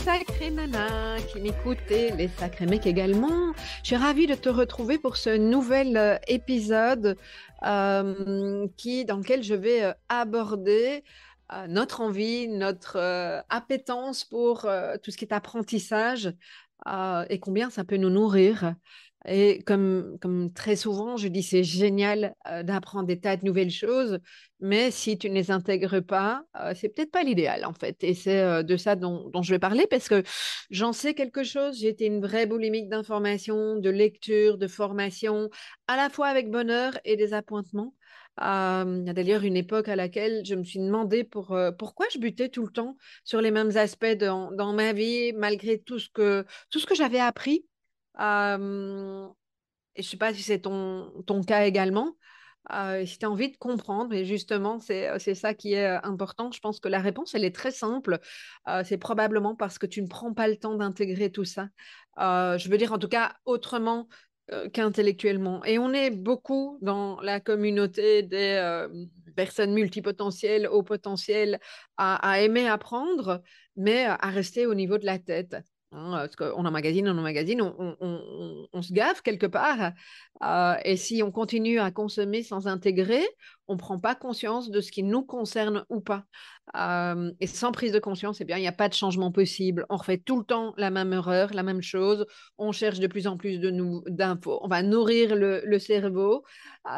sacrées nanas qui m'écoutent et les sacrés mecs également. Je suis ravie de te retrouver pour ce nouvel épisode dans lequel je vais aborder notre envie, notre appétence pour tout ce qui est apprentissage et combien ça peut nous nourrir. Et comme très souvent, je dis c'est génial d'apprendre des tas de nouvelles choses, mais si tu ne les intègres pas, c'est peut-être pas l'idéal en fait. Et c'est de ça dont je vais parler parce que j'en sais quelque chose. J'ai été une vraie boulimique d'informations, de lecture, de formation, à la fois avec bonheur et des appointements. Il y a d'ailleurs une époque à laquelle je me suis demandé pourquoi je butais tout le temps sur les mêmes aspects dans ma vie, malgré tout ce que j'avais appris. Euh, et je ne sais pas si c'est ton cas également. Si tu as envie de comprendre, et justement, c'est ça qui est important. Je pense que la réponse, elle est très simple. C'est probablement parce que tu ne prends pas le temps d'intégrer tout ça. Je veux dire, en tout cas, autrement qu'intellectuellement. Et on est beaucoup dans la communauté des personnes multipotentielles, au potentiel, à aimer apprendre, mais à rester au niveau de la tête. Hein, parce qu'on emmagasine, on se gave quelque part. Et si on continue à consommer sans intégrer, on ne prend pas conscience de ce qui nous concerne ou pas. Et sans prise de conscience, eh bien, il n'y a pas de changement possible. On refait tout le temps la même erreur, la même chose. On cherche de plus en plus d'infos. On va nourrir le cerveau.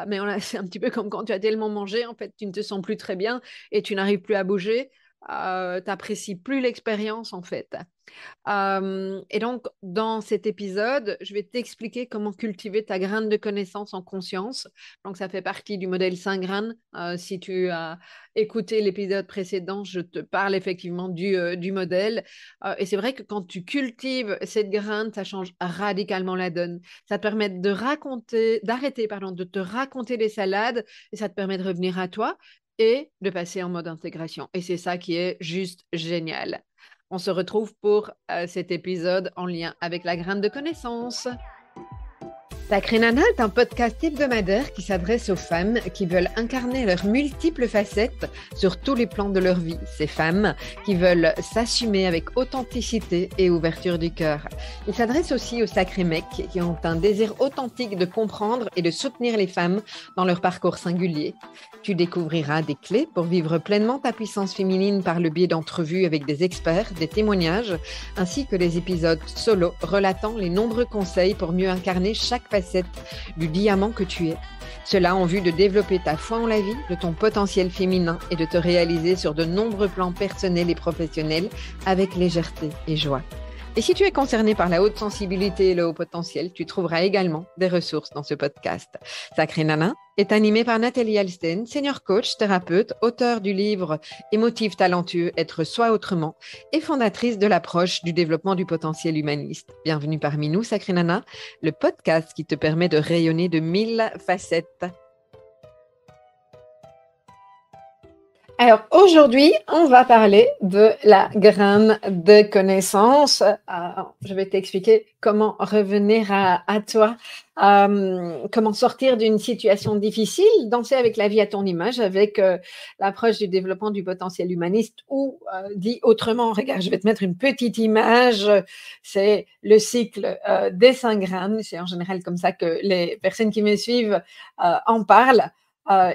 Mais c'est un petit peu comme quand tu as tellement mangé, en fait, tu ne te sens plus très bien et tu n'arrives plus à bouger. Tu n'apprécies plus l'expérience, en fait. Et donc, dans cet épisode, je vais t'expliquer comment cultiver ta graine de connaissance en conscience. Donc, ça fait partie du modèle 5 graines. Si tu as écouté l'épisode précédent, je te parle effectivement du modèle. Et c'est vrai que quand tu cultives cette graine, ça change radicalement la donne. Ça te permet d'arrêter, pardon, de te raconter des salades et ça te permet de revenir à toi et de passer en mode intégration. Et c'est ça qui est juste génial. On se retrouve pour cet épisode en lien avec la graine de connaissance. Sacré Nana est un podcast hebdomadaire qui s'adresse aux femmes qui veulent incarner leurs multiples facettes sur tous les plans de leur vie. Ces femmes qui veulent s'assumer avec authenticité et ouverture du cœur. Il s'adresse aussi aux sacrés mecs qui ont un désir authentique de comprendre et de soutenir les femmes dans leur parcours singulier. Tu découvriras des clés pour vivre pleinement ta puissance féminine par le biais d'entrevues avec des experts, des témoignages, ainsi que des épisodes solo relatant les nombreux conseils pour mieux incarner chaque facette du diamant que tu es. Cela en vue de développer ta foi en la vie, de ton potentiel féminin et de te réaliser sur de nombreux plans personnels et professionnels avec légèreté et joie. Et si tu es concerné par la haute sensibilité et le haut potentiel, tu trouveras également des ressources dans ce podcast. Sacré Nana est animé par Nathalie Alsten, senior coach, thérapeute, auteure du livre Émotif talentueux, être soi autrement et fondatrice de l'approche du développement du potentiel humaniste. Bienvenue parmi nous, Sacré Nana, le podcast qui te permet de rayonner de 1000 facettes. Alors aujourd'hui, on va parler de la graine de connaissance. Je vais t'expliquer comment revenir à toi, comment sortir d'une situation difficile, danser avec la vie à ton image, avec l'approche du développement du potentiel humaniste ou dit autrement, regarde, je vais te mettre une petite image, c'est le cycle des 5 graines. C'est en général comme ça que les personnes qui me suivent en parlent.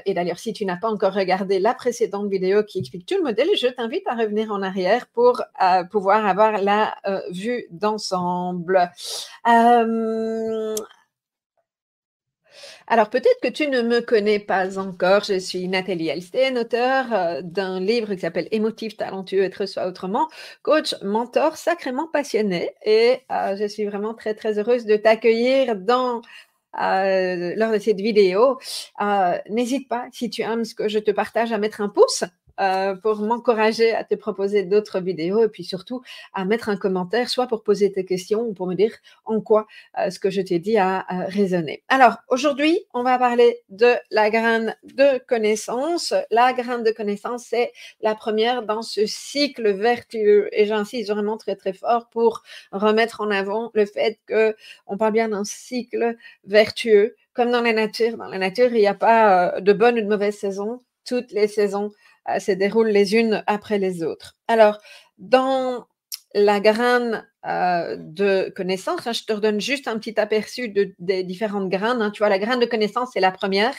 Et d'ailleurs, si tu n'as pas encore regardé la précédente vidéo qui explique tout le modèle, je t'invite à revenir en arrière pour pouvoir avoir la vue d'ensemble. Alors, peut-être que tu ne me connais pas encore. Je suis Nathalie Elsten, auteure d'un livre qui s'appelle Émotif, talentueux, être soi autrement, coach, mentor, sacrément passionné. Et je suis vraiment très, très heureuse de t'accueillir lors de cette vidéo. N'hésite pas, si tu aimes ce que je te partage, à mettre un pouce pour m'encourager à te proposer d'autres vidéos et puis surtout à mettre un commentaire, soit pour poser tes questions ou pour me dire en quoi ce que je t'ai dit a résonné. Alors, aujourd'hui, on va parler de la graine de connaissance. La graine de connaissance, c'est la première dans ce cycle vertueux et j'insiste vraiment très, très fort pour remettre en avant le fait qu'on parle bien d'un cycle vertueux. Comme dans la nature, il n'y a pas de bonne ou de mauvaise saison. Toutes les saisons se déroulent les unes après les autres. Alors, dans la graine de connaissance, hein, je te redonne juste un petit aperçu des différentes graines. Hein. Tu vois, la graine de connaissance, c'est la première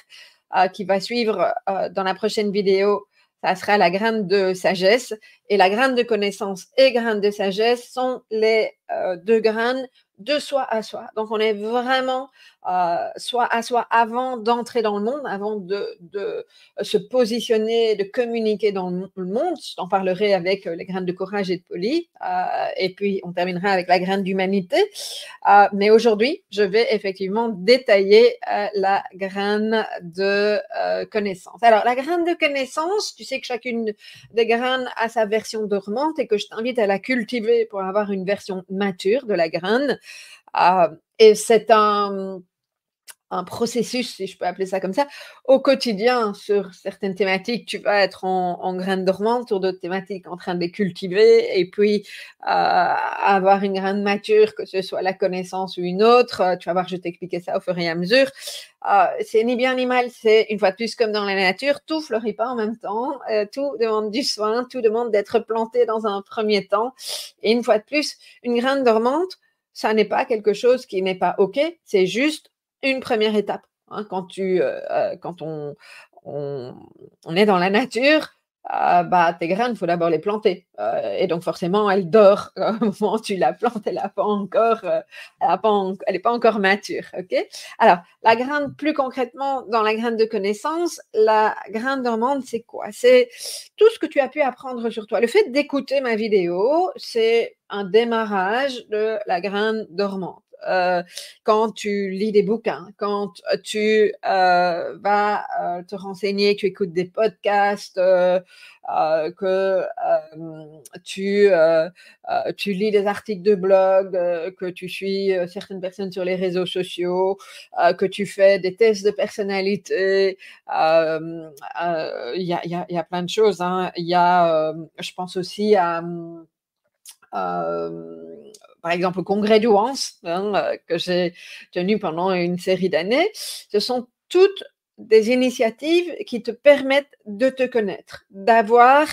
qui va suivre dans la prochaine vidéo. Ça sera la graine de sagesse. Et la graine de connaissance et graine de sagesse sont les deux graines de soi à soi. Donc, on est vraiment soi à soi avant d'entrer dans le monde, avant de se positionner, de communiquer dans le monde. Je t'en parlerai avec les graines de courage et de poli. Et puis, on terminera avec la graine d'humanité. Mais aujourd'hui, je vais effectivement détailler la graine de connaissance. Alors, la graine de connaissance, tu sais que chacune des graines a sa version dormante et que je t'invite à la cultiver pour avoir une version mature de la graine. Et c'est un processus, si je peux appeler ça comme ça, au quotidien sur certaines thématiques, tu vas être en graine dormante, sur d'autres thématiques en train de les cultiver, et puis avoir une graine mature, que ce soit la connaissance ou une autre, tu vas voir, je t'expliquer ça au fur et à mesure. C'est ni bien ni mal, c'est une fois de plus comme dans la nature, tout fleurit pas en même temps, tout demande du soin, tout demande d'être planté dans un premier temps, et une fois de plus, une graine dormante, ça n'est pas quelque chose qui n'est pas OK, c'est juste une première étape. Hein, quand on est dans la nature, bah, tes graines, il faut d'abord les planter. Et donc, forcément, elles dorment au moment où tu la plantes, elle n'est pas encore mature. Okay. Alors, la graine, plus concrètement, dans la graine de connaissance, la graine dormante, c'est quoi? C'est tout ce que tu as pu apprendre sur toi. Le fait d'écouter ma vidéo, c'est un démarrage de la graine dormante. Quand tu lis des bouquins, quand tu vas te renseigner, tu écoutes des podcasts, que tu lis des articles de blog, que tu suis certaines personnes sur les réseaux sociaux, que tu fais des tests de personnalité. Il y a plein de choses. Hein. Il y a, je pense aussi à par exemple, au congrès du Once, hein, que j'ai tenu pendant une série d'années. Ce sont toutes des initiatives qui te permettent de te connaître, d'avoir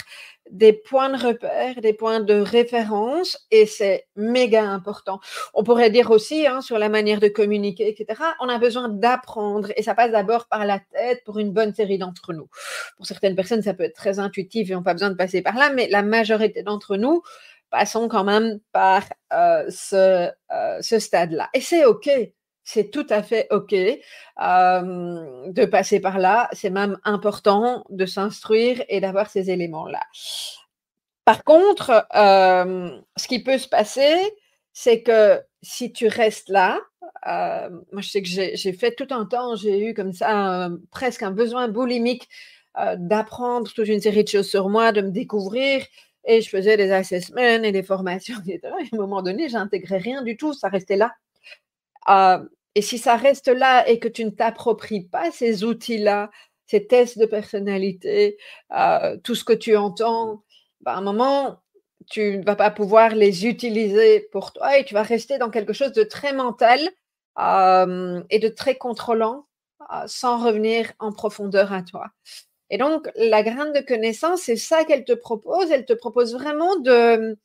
des points de repère, des points de référence, et c'est méga important. On pourrait dire aussi, hein, sur la manière de communiquer, etc., on a besoin d'apprendre, et ça passe d'abord par la tête pour une bonne série d'entre nous. Pour certaines personnes, ça peut être très intuitif et on n'a pas besoin de passer par là, mais la majorité d'entre nous, passons quand même par ce stade-là. Et c'est OK, c'est tout à fait OK de passer par là. C'est même important de s'instruire et d'avoir ces éléments-là. Par contre, ce qui peut se passer, c'est que si tu restes là, moi je sais que j'ai fait tout un temps, j'ai eu comme ça presque un besoin boulimique d'apprendre toute une série de choses sur moi, de me découvrir. Et je faisais des assessments et des formations, etc. Et à un moment donné, j'intégrais rien du tout, ça restait là. Et si ça reste là et que tu ne t'appropries pas ces outils-là, ces tests de personnalité, tout ce que tu entends, bah, à un moment, tu ne vas pas pouvoir les utiliser pour toi et tu vas rester dans quelque chose de très mental et de très contrôlant sans revenir en profondeur à toi. Et donc, la graine de connaissance, c'est ça qu'elle te propose. Elle te propose vraiment de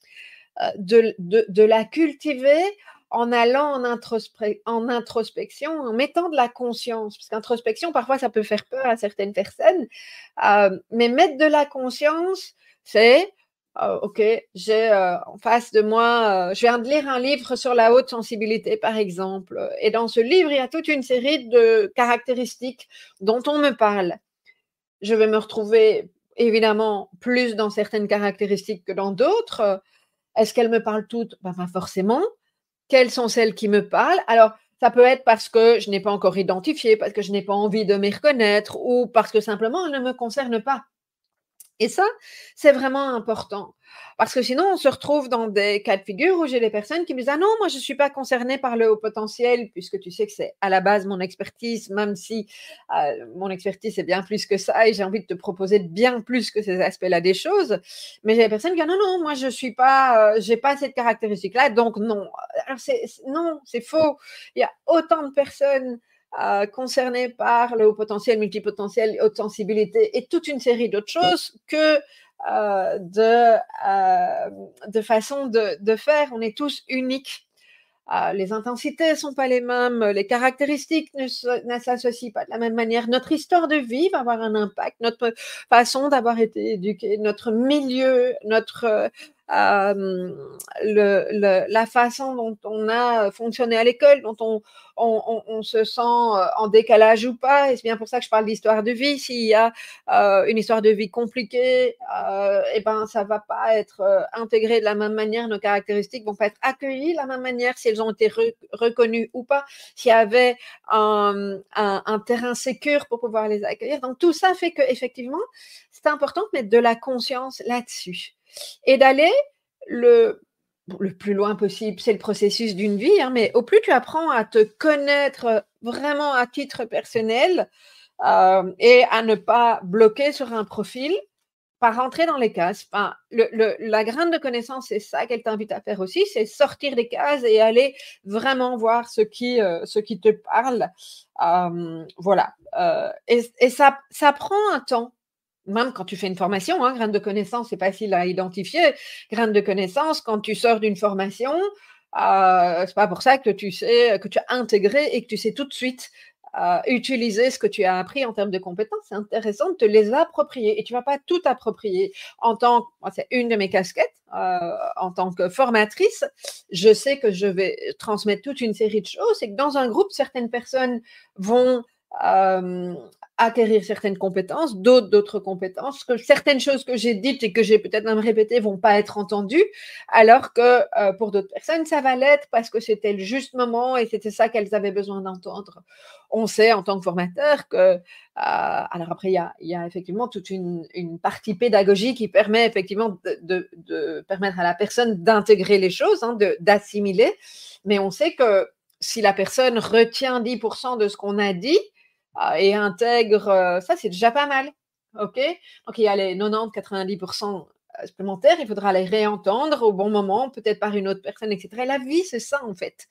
la cultiver en allant en introspection, en mettant de la conscience. Parce qu'introspection, parfois, ça peut faire peur à certaines personnes. Mais mettre de la conscience, c'est OK, j'ai en face de moi, je viens de lire un livre sur la haute sensibilité, par exemple. Et dans ce livre, il y a toute une série de caractéristiques dont on me parle. Je vais me retrouver évidemment plus dans certaines caractéristiques que dans d'autres. Est-ce qu'elles me parlent toutes? Ben, pas forcément. Quelles sont celles qui me parlent? Alors, ça peut être parce que je n'ai pas encore identifié, parce que je n'ai pas envie de m'y reconnaître ou parce que simplement elles ne me concernent pas. Et ça, c'est vraiment important. Parce que sinon, on se retrouve dans des cas de figure où j'ai des personnes qui me disent: ah non, moi, je ne suis pas concernée par le haut potentiel, puisque tu sais que c'est à la base mon expertise, même si mon expertise est bien plus que ça et j'ai envie de te proposer bien plus que ces aspects-là des choses. Mais j'ai des personnes qui disent: non, non, moi, je suis pas, j'ai pas cette caractéristique-là, donc non. Alors, non, c'est faux. Il y a autant de personnes concernés par le haut potentiel, multipotentiel, haute sensibilité et toute une série d'autres choses que de façon de faire. On est tous uniques. Les intensités ne sont pas les mêmes, les caractéristiques ne s'associent pas de la même manière. Notre histoire de vie va avoir un impact, notre façon d'avoir été éduqué, notre milieu, la façon dont on a fonctionné à l'école, dont on se sent en décalage ou pas. Et c'est bien pour ça que je parle d'histoire de vie. S'il y a une histoire de vie compliquée, et ben, ça ne va pas être intégré de la même manière. Nos caractéristiques ne vont pas être accueillies de la même manière si elles ont été reconnues ou pas, s'il y avait un terrain sécure pour pouvoir les accueillir. Donc, tout ça fait qu'effectivement, c'est important de mettre de la conscience là-dessus et d'aller le plus loin possible. C'est le processus d'une vie, hein, mais au plus tu apprends à te connaître vraiment à titre personnel et à ne pas bloquer sur un profil, pas rentrer dans les cases. Enfin, la graine de connaissance, c'est ça qu'elle t'invite à faire aussi, c'est sortir des cases et aller vraiment voir ce qui te parle. Voilà. Et ça prend un temps. Même quand tu fais une formation, hein, graine de connaissance, c'est facile à identifier. Graine de connaissance, quand tu sors d'une formation, c'est pas pour ça que tu sais, que tu as intégré et que tu sais tout de suite utiliser ce que tu as appris en termes de compétences. C'est intéressant de te les approprier et tu vas pas tout approprier. C'est une de mes casquettes en tant que formatrice. Je sais que je vais transmettre toute une série de choses et que dans un groupe, certaines personnes vont acquérir certaines compétences, d'autres compétences, que certaines choses que j'ai dites et que j'ai peut-être même répétées vont pas être entendues, alors que pour d'autres personnes, ça va l'être parce que c'était le juste moment et c'était ça qu'elles avaient besoin d'entendre. On sait en tant que formateur que, alors après, il y a effectivement toute une partie pédagogique qui permet effectivement de permettre à la personne d'intégrer les choses, hein, d'assimiler, mais on sait que si la personne retient 10% de ce qu'on a dit, et intègre, ça c'est déjà pas mal. Ok. Donc il y a les 90-90% supplémentaires, il faudra les réentendre au bon moment, peut-être par une autre personne, etc. Et la vie, c'est ça en fait.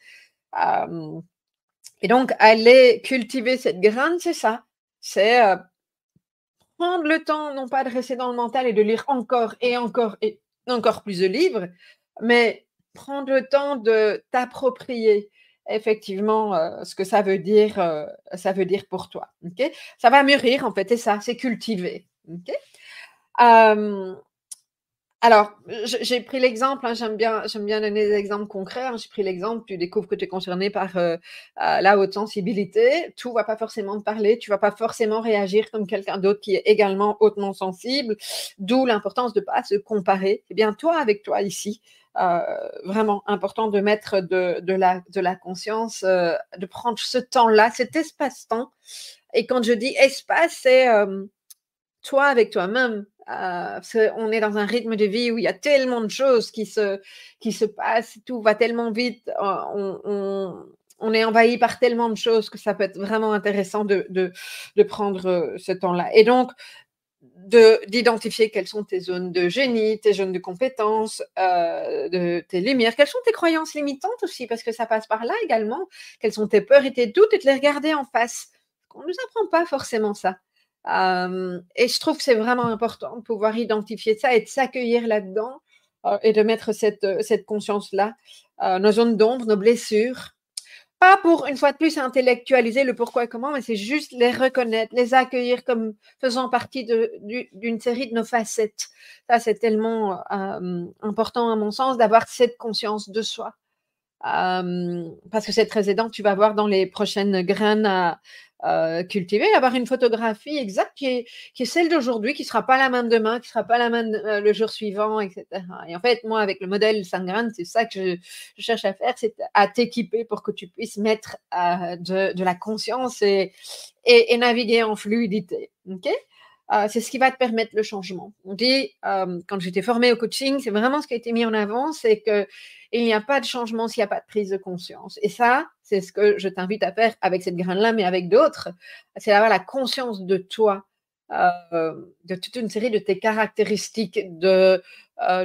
Et donc aller cultiver cette graine, c'est ça. C'est prendre le temps, non pas de rester dans le mental et de lire encore et encore et encore plus de livres, mais prendre le temps de t'approprier effectivement ce que ça veut dire pour toi. Ok. Ça va mûrir en fait, c'est ça, c'est cultiver. Ok. Alors, j'ai pris l'exemple, hein, j'aime bien donner des exemples concrets. Hein. J'ai pris l'exemple, tu découvres que tu es concerné par la haute sensibilité. Tout ne va pas forcément te parler, tu ne vas pas forcément réagir comme quelqu'un d'autre qui est également hautement sensible. D'où l'importance de ne pas se comparer. Eh bien, toi, avec toi ici, vraiment important de mettre de la conscience, de prendre ce temps-là, cet espace-temps. Et quand je dis espace, c'est toi avec toi-même. On est dans un rythme de vie où il y a tellement de choses qui se passent, tout va tellement vite, on est envahi par tellement de choses que ça peut être vraiment intéressant de prendre ce temps-là. Et donc, d'identifier quelles sont tes zones de génie, tes zones de compétences, tes lumières, quelles sont tes croyances limitantes aussi, parce que ça passe par là également, quelles sont tes peurs et tes doutes, et de les regarder en face. On ne nous apprend pas forcément ça. Et je trouve que c'est vraiment important de pouvoir identifier ça et de s'accueillir là-dedans et de mettre cette conscience-là, nos zones d'ombre, nos blessures. Pas pour, une fois de plus, intellectualiser le pourquoi et comment, mais c'est juste les reconnaître, les accueillir comme faisant partie d'une série de nos facettes. Ça, c'est tellement important, à mon sens, d'avoir cette conscience de soi. Parce que c'est très aidant. Tu vas voir dans les prochaines graines à cultiver, avoir une photographie exacte qui est celle d'aujourd'hui, qui ne sera pas la même demain, qui ne sera pas la même le jour suivant, etc. Et en fait, moi, avec le modèle 5 graines, c'est ça que je cherche à faire, c'est à t'équiper pour que tu puisses mettre de la conscience et naviguer en fluidité. Ok. C'est ce qui va te permettre le changement. On dit, quand j'étais formée au coaching, c'est vraiment ce qui a été mis en avant, c'est que il n'y a pas de changement s'il n'y a pas de prise de conscience. Et ça, c'est ce que je t'invite à faire avec cette graine-là, mais avec d'autres. C'est d'avoir la conscience de toi, de toute une série de tes caractéristiques, de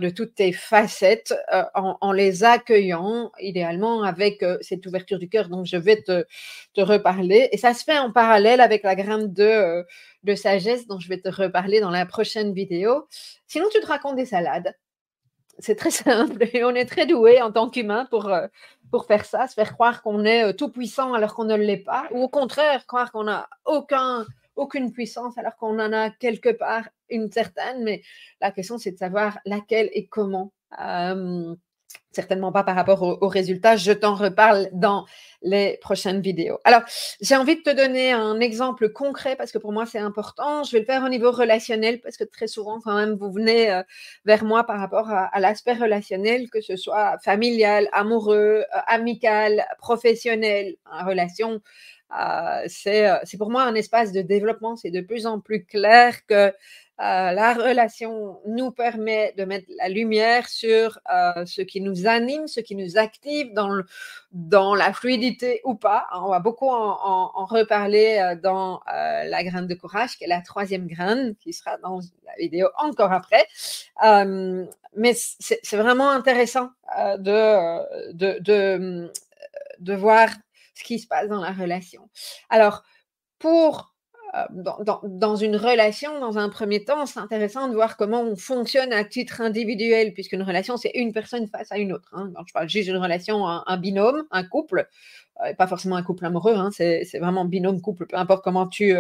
de toutes tes facettes en les accueillant, idéalement avec cette ouverture du cœur dont je vais te reparler. Et ça se fait en parallèle avec la graine de sagesse dont je vais te reparler dans la prochaine vidéo. Sinon, tu te racontes des salades. C'est très simple et on est très doué en tant qu'humain pour faire ça, se faire croire qu'on est tout puissant alors qu'on ne l'est pas, ou au contraire, croire qu'on n'a aucune puissance alors qu'on en a quelque part une certaine, mais la question c'est de savoir laquelle et comment. Certainement pas par rapport aux résultats, je t'en reparle dans les prochaines vidéos. Alors, j'ai envie de te donner un exemple concret parce que pour moi, c'est important. Je vais le faire au niveau relationnel parce que très souvent, quand même, vous venez vers moi par rapport à l'aspect relationnel, que ce soit familial, amoureux, amical, professionnel, relation. C'est pour moi un espace de développement. C'est de plus en plus clair que la relation nous permet de mettre la lumière sur ce qui nous anime, ce qui nous active dans la fluidité ou pas. On va beaucoup en reparler dans la graine de courage, qui est la 3e graine, qui sera dans la vidéo encore après. Mais c'est vraiment intéressant de voir ce qui se passe dans la relation. Alors, dans une relation, dans un premier temps, c'est intéressant de voir comment on fonctionne à titre individuel, puisqu'une relation, c'est une personne face à une autre. Donc, je parle juste d'une relation, un binôme, un couple, pas forcément un couple amoureux, c'est vraiment binôme, couple, peu importe comment tu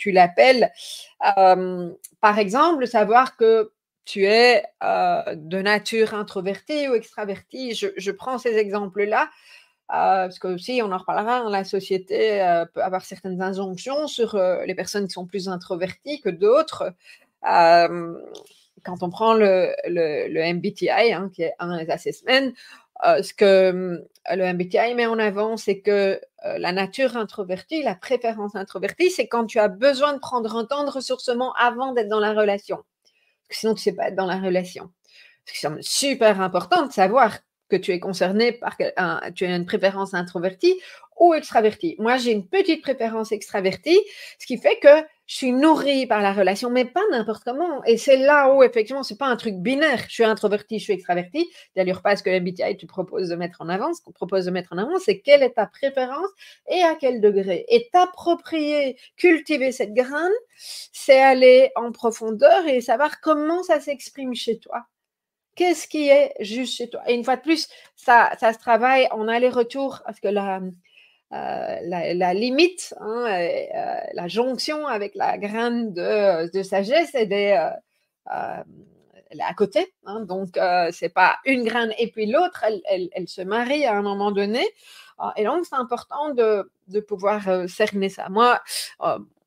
l'appelles. Par exemple, savoir que tu es de nature introvertie ou extravertie. Je prends ces exemples-là. Parce que aussi, on en reparlera, la société peut avoir certaines injonctions sur les personnes qui sont plus introverties que d'autres. Quand on prend le MBTI, qui est un des assessments, ce que le MBTI met en avant, c'est que la nature introvertie, la préférence introvertie, c'est quand tu as besoin de prendre un temps de ressourcement avant d'être dans la relation. Parce que sinon, tu ne sais pas être dans la relation. C'est super important de savoir que tu es concerné par tu as une préférence introvertie ou extravertie. Moi, j'ai une petite préférence extravertie, ce qui fait que je suis nourrie par la relation, mais pas n'importe comment. Et c'est là où, effectivement, c'est pas un truc binaire. Je suis introvertie, je suis extravertie. D'ailleurs, pas ce que l'MBTI tu proposes de mettre en avant. Ce qu'on propose de mettre en avant, c'est quelle est ta préférence et à quel degré. Et t'approprier, cultiver cette graine, c'est aller en profondeur et savoir comment ça s'exprime chez toi. Qu'est-ce qui est juste chez toi? Et une fois de plus, ça se travaille en aller-retour parce que la limite, la jonction avec la graine de sagesse, elle est à côté. Donc, c'est pas une graine et puis l'autre, elle se marie à un moment donné. Et donc, c'est important de pouvoir cerner ça. Moi,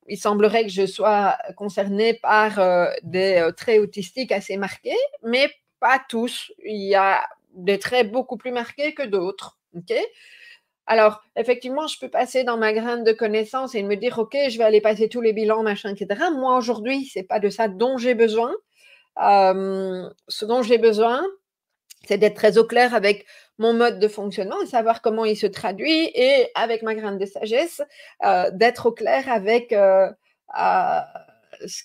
il semblerait que je sois concernée par des traits autistiques assez marqués, mais pas tous. Il y a des traits beaucoup plus marqués que d'autres. OK? Alors, effectivement, je peux passer dans ma graine de connaissances et me dire, OK, je vais aller passer tous les bilans, machin, etc. Moi, aujourd'hui, ce n'est pas de ça dont j'ai besoin. Ce dont j'ai besoin, c'est d'être très au clair avec mon mode de fonctionnement et savoir comment il se traduit et avec ma graine de sagesse, d'être au clair avec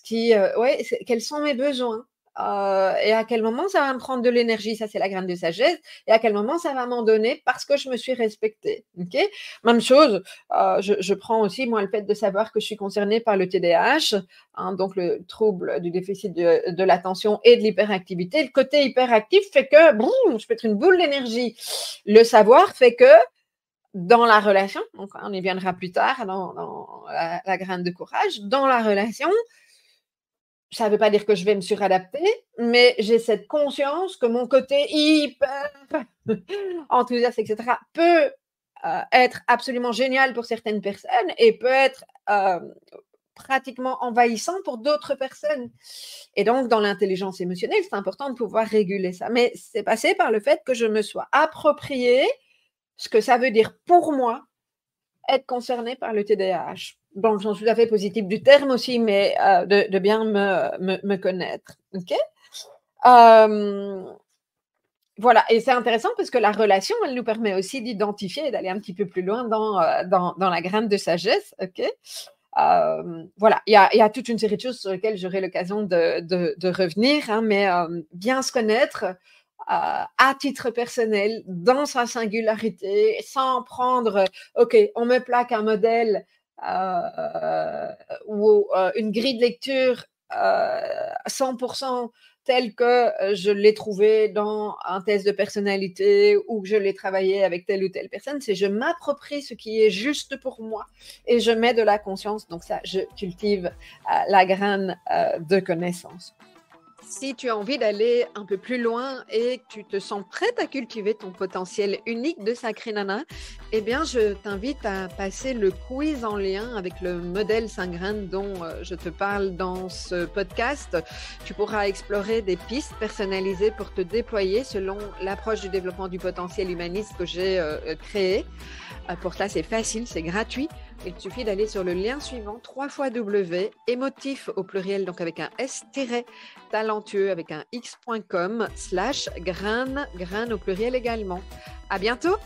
quels sont mes besoins. Et à quel moment ça va me prendre de l'énergie, ça c'est la graine de sagesse, et à quel moment ça va m'en donner parce que je me suis respectée. Okay, même chose, je prends aussi moi le fait de savoir que je suis concernée par le TDAH, donc le trouble du déficit de l'attention et de l'hyperactivité. Le côté hyperactif fait que je peux être une boule d'énergie. Le savoir fait que dans la relation, donc on y viendra plus tard dans la graine de courage, dans la relation, ça ne veut pas dire que je vais me suradapter, mais j'ai cette conscience que mon côté hyper enthousiaste, etc., peut être absolument génial pour certaines personnes et peut être pratiquement envahissant pour d'autres personnes. Et donc, dans l'intelligence émotionnelle, c'est important de pouvoir réguler ça. Mais c'est passé par le fait que je me sois approprié ce que ça veut dire pour moi être concerné par le TDAH. Bon, j'en suis tout à fait positive du terme aussi, mais de bien me connaître. OK? Voilà, et c'est intéressant parce que la relation, elle nous permet aussi d'identifier et d'aller un petit peu plus loin dans la graine de sagesse. OK? Voilà, il y a toute une série de choses sur lesquelles j'aurai l'occasion de revenir, hein, mais bien se connaître à titre personnel, dans sa singularité, sans prendre, OK, on me plaque un modèle ou une grille de lecture 100% tel que je l'ai trouvé dans un test de personnalité ou que je l'ai travaillé avec telle ou telle personne. C'est je m'approprie ce qui est juste pour moi et je mets de la conscience. Donc ça, je cultive la graine de connaissance. Si tu as envie d'aller un peu plus loin et que tu te sens prête à cultiver ton potentiel unique de Sacrée Nana, eh bien, je t'invite à passer le quiz en lien avec le modèle 5 graines dont je te parle dans ce podcast. Tu pourras explorer des pistes personnalisées pour te déployer selon l'approche du développement du potentiel humaniste que j'ai créée. Pour ça, c'est facile, c'est gratuit. Il suffit d'aller sur le lien suivant, www.emotif au pluriel, donc avec un S-talentueux avec un x.com/graine au pluriel également. À bientôt!